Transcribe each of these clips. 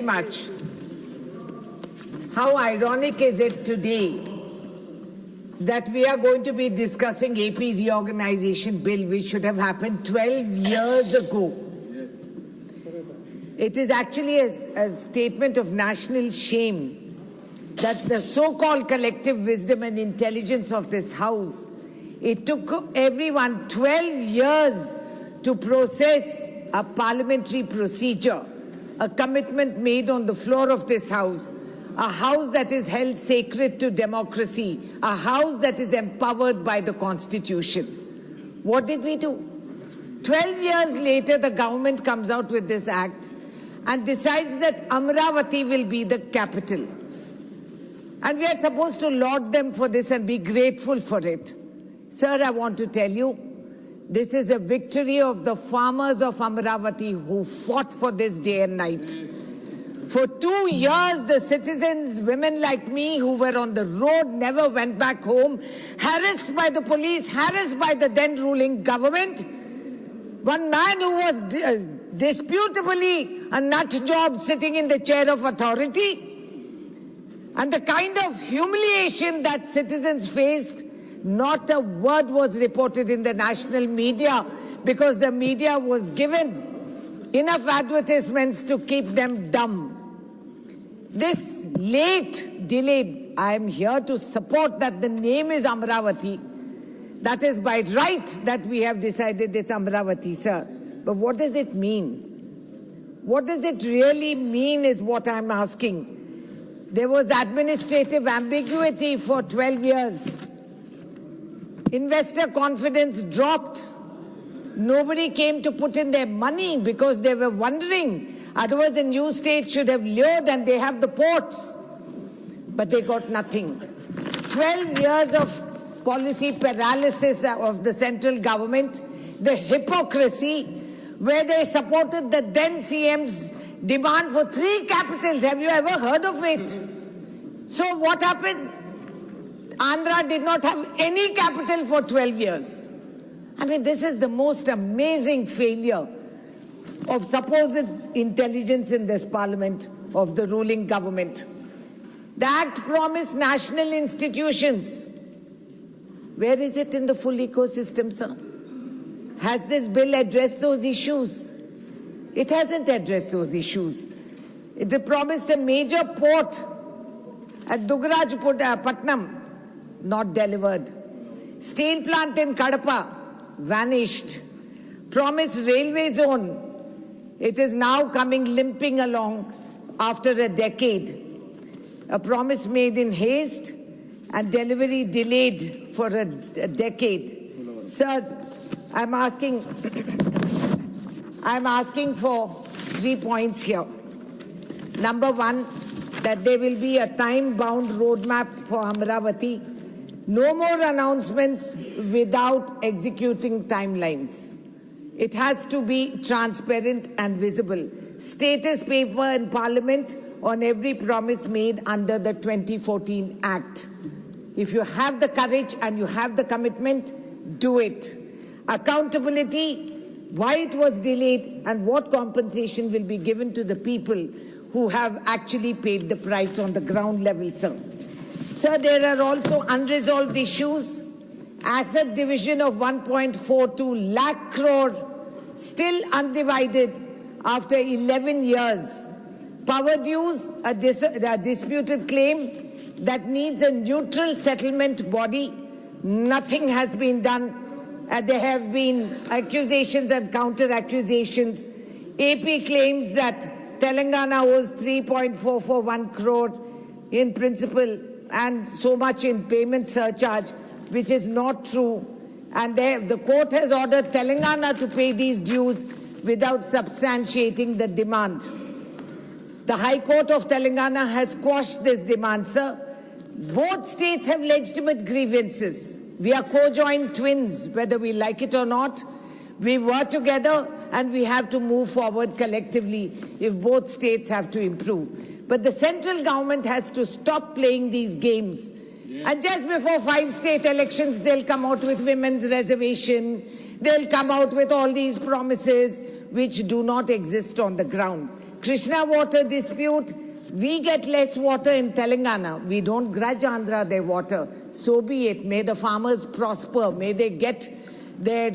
much. How ironic is it today that we are going to be discussing AP reorganization bill, which should have happened 12 years ago. It is actually a statement of national shame that the so-called collective wisdom and intelligence of this House, it took everyone 12 years to process a parliamentary procedure, a commitment made on the floor of this House, a House that is held sacred to democracy, a House that is empowered by the Constitution. What did we do? 12 years later, the government comes out with this act and decides that Amaravati will be the capital. And we are supposed to laud them for this and be grateful for it. Sir, I want to tell you, this is a victory of the farmers of Amaravati who fought for this day and night. For 2 years, the citizens, women like me who were on the road, never went back home, harassed by the police, harassed by the then ruling government. One man who was disputably a nut job sitting in the chair of authority. And the kind of humiliation that citizens faced, not a word was reported in the national media because the media was given enough advertisements to keep them dumb. This late delay, I am here to support that the name is Amaravati. That is by right that we have decided it's Amaravati, sir. But what does it mean? What does it really mean is what I'm asking. There was administrative ambiguity for 12 years. Investor confidence dropped. Nobody came to put in their money because they were wondering. Otherwise, the new state should have lured and they have the ports. But they got nothing. 12 years of policy paralysis of the central government, the hypocrisy, where they supported the then CM's demand for 3 capitals. Have you ever heard of it? So what happened? Andhra did not have any capital for 12 years. I mean, this is the most amazing failure of supposed intelligence in this parliament of the ruling government. The act promised national institutions. Where is it in the full ecosystem, sir? Has this bill addressed those issues? It hasn't addressed those issues. It promised a major port at Dugarajpatnam, not delivered. Steel plant in Kadapa, vanished. Promised railway zone. It is now coming limping along after a decade. A promise made in haste and delivery delayed for a decade. Sir, I'm asking for 3 points here. Number one, that there will be a time-bound roadmap for Amaravati. No more announcements without executing timelines. It has to be transparent and visible. Status paper in Parliament on every promise made under the 2014 Act. If you have the courage and you have the commitment, do it. Accountability, why it was delayed and what compensation will be given to the people who have actually paid the price on the ground level, sir. Sir, there are also unresolved issues. Asset division of 1.42 lakh crore, still undivided after 11 years. Power dues, a disputed claim that needs a neutral settlement body. Nothing has been done. There have been accusations and counter-accusations. AP claims that Telangana owes 3.441 crore in principal and so much in payment surcharge, which is not true. And the court has ordered Telangana to pay these dues without substantiating the demand. The High Court of Telangana has quashed this demand, sir. Both states have legitimate grievances. We are co-joined twins, whether we like it or not. We work together and we have to move forward collectively if both states have to improve. But the central government has to stop playing these games. And just before 5 state elections, they'll come out with women's reservation. They'll come out with all these promises which do not exist on the ground. Krishna water dispute. We get less water in Telangana. We don't grudge Andhra their water. So be it. May the farmers prosper. May they get their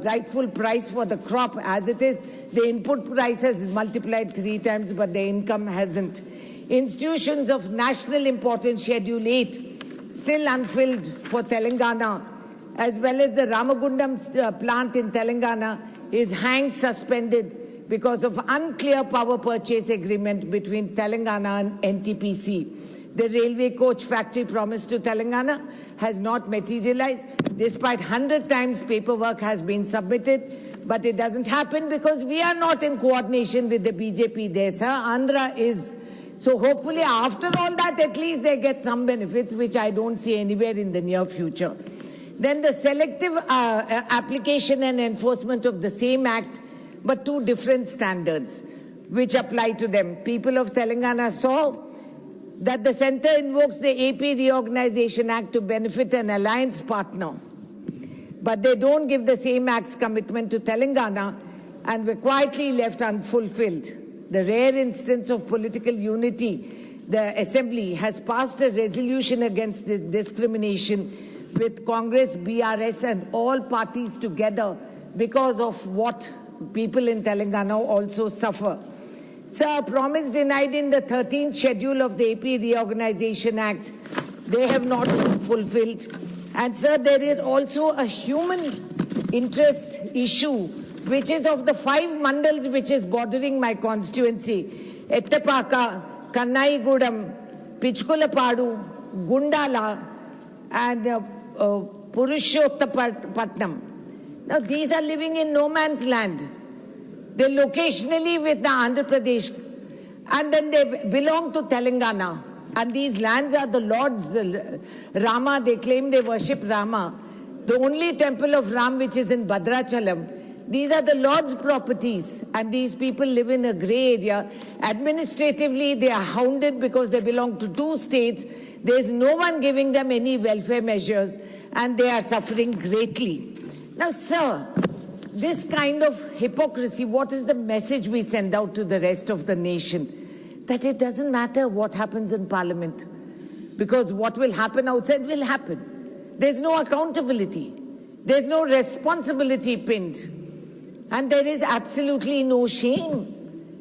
rightful price for the crop. As it is, the input price has multiplied 3 times, but the income hasn't. Institutions of national importance, Schedule 8, still unfilled for Telangana, as well as the Ramagundam plant in Telangana is hanged suspended because of unclear power purchase agreement between Telangana and NTPC. The railway coach factory promised to Telangana has not materialized, despite 100 times paperwork has been submitted, but it doesn't happen because we are not in coordination with the BJP there, sir. Andhra is. So hopefully after all that, at least they get some benefits, which I don't see anywhere in the near future. Then the selective application and enforcement of the same act, but 2 different standards which apply to them. People of Telangana saw that the centre invokes the AP Reorganisation Act to benefit an alliance partner, but they don't give the same act's commitment to Telangana and were quietly left unfulfilled. The rare instance of political unity, the Assembly has passed a resolution against this discrimination with Congress, BRS and all parties together because of what people in Telangana also suffer. Sir, a promise denied in the 13th schedule of the AP Reorganisation Act, they have not fulfilled. And sir, there is also a human interest issue, which is of the 5 mandals which is bordering my constituency: Ettapaka, Kannayigudam, Pichkulapadu, Gundala, and Purushottapatnam. Now, these are living in no man's land. They're locationally with the Andhra Pradesh, and then they belong to Telangana. And these lands are the Lord's. Rama, they claim they worship Rama. The only temple of Ram which is in Bhadrachalam. These are the Lord's properties, and these people live in a grey area. Administratively, they are hounded because they belong to 2 states. There's no one giving them any welfare measures, and they are suffering greatly. Now, sir, this kind of hypocrisy, what is the message we send out to the rest of the nation? That it doesn't matter what happens in Parliament, because what will happen outside will happen. There's no accountability. There's no responsibility pinned. And there is absolutely no shame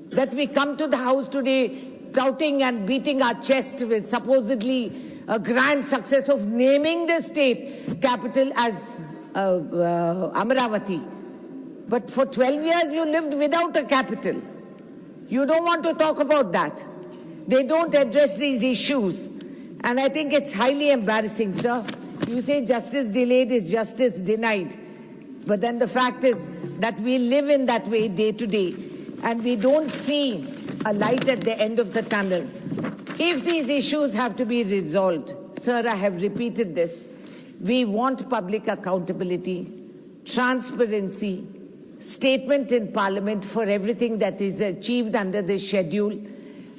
that we come to the House today touting and beating our chest with supposedly a grand success of naming the state capital as Amaravati. But for 12 years you lived without a capital. You don't want to talk about that. They don't address these issues. And I think it's highly embarrassing, sir. You say justice delayed is justice denied. But then the fact is that we live in that way day to day, and we don't see a light at the end of the tunnel. If these issues have to be resolved, sir, I have repeated this, we want public accountability, transparency, statement in Parliament for everything that is achieved under this schedule.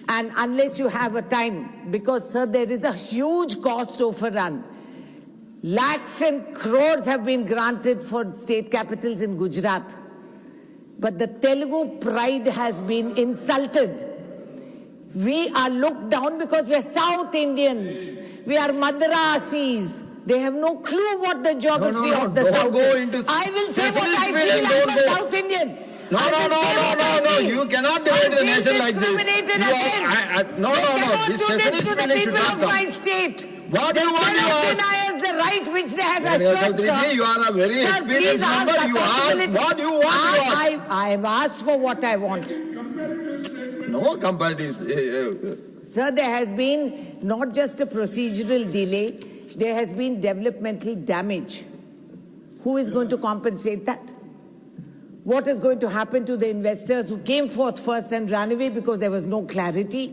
And unless you have a time, because, sir, there is a huge cost overrun. Lakhs and crores have been granted for state capitals in Gujarat. But the Telugu pride has been insulted. We are looked down because we are South Indians. We are Madrasis. They have no clue what the geography of the South is. I will say what I feel. I'm a South Indian. No. You cannot divide the nation like this. No. This secessionist feeling should not come. What do you want to ask? Deny us the right which they have assured, sir. You are a very experienced member. You ask what you want to ask. I have asked for what I want. No comparative. Sir, there has been not just a procedural delay, there has been developmental damage. Who is going to compensate that? What is going to happen to the investors who came forth first and ran away because there was no clarity?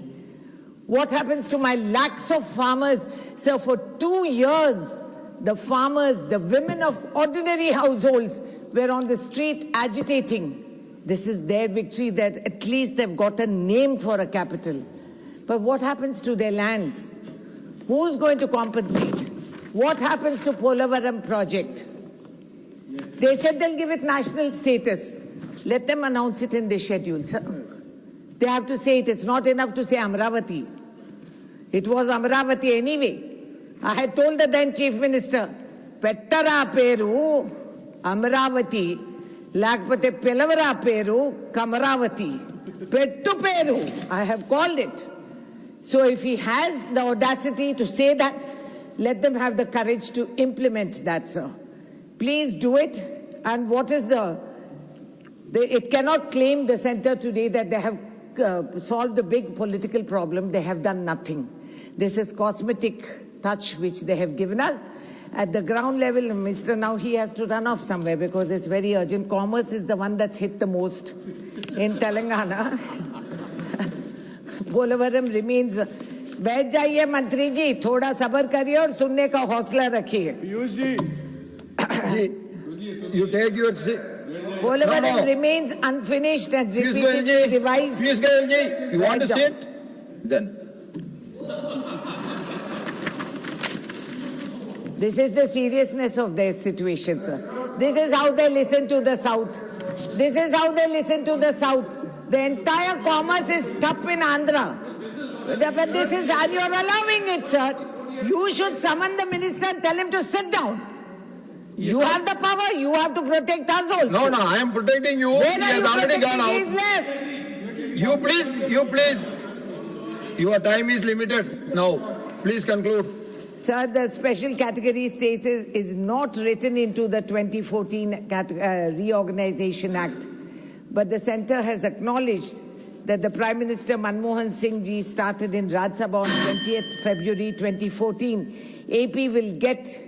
What happens to my lakhs of farmers? Sir, for 2 years, the farmers, the women of ordinary households were on the street agitating. This is their victory, that at least they've got a name for a capital. But what happens to their lands? Who's going to compensate? What happens to Polavaram project? They said they'll give it national status. Let them announce it in the schedule, sir. They have to say it. It's not enough to say Amravati. It was Amravati anyway. I had told the then Chief Minister, Pettara Peru, Amravati, Lakpate Pelavara Peru, Kamaravati. Pettu Peru, I have called it. So if he has the audacity to say that, let them have the courage to implement that, sir. Please do it. And what is it cannot claim, the centre today, that they have solved a big political problem. They have done nothing. This is cosmetic touch which they have given us. At the ground level, Mr. Now he has to run off somewhere because it's very urgent. Commerce is the one that's hit the most in Telangana. Polavaram remains. बैठ जाइए मंत्री जी, थोड़ा सब्र करिए और सुनने का हौसला रखिए. Piyush ji, you take your seat. Polavaram remains unfinished and repeatedly revised. Piyush Goyal ji, you want to sit? Then. This is the seriousness of their situation, sir. This is how they listen to the South. This is how they listen to the South. The entire commerce is tough in Andhra. But this is, and you're allowing it, sir. You should summon the minister and tell him to sit down. Yes, you have the power. You have to protect us also. No, I am protecting you. Where he has already gone out. He's left. You please. Your time is limited. Now, please conclude. Sir, the special category status is not written into the 2014 Reorganization Act. But the centre has acknowledged that the Prime Minister Manmohan Singh ji started in Rajya Sabha on 20th February 2014. AP will get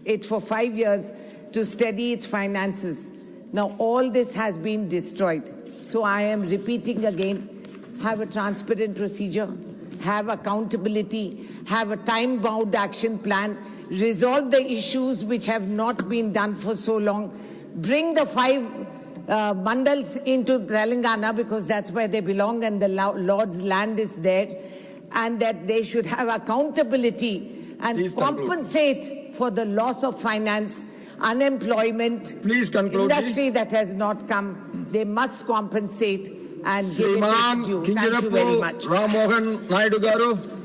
it for 5 years to steady its finances. Now all this has been destroyed. So I am repeating again, have a transparent procedure, have accountability, have a time-bound action plan, resolve the issues which have not been done for so long, bring the 5 mandals into Telangana because that's where they belong and the Lord's land is there, and that they should have accountability and please compensate conclude. For the loss of finance, unemployment, please conclude, industry please. That has not come. They must compensate and Sriman give it its due. Thank you very much. Ram Mohan Naidu Garu.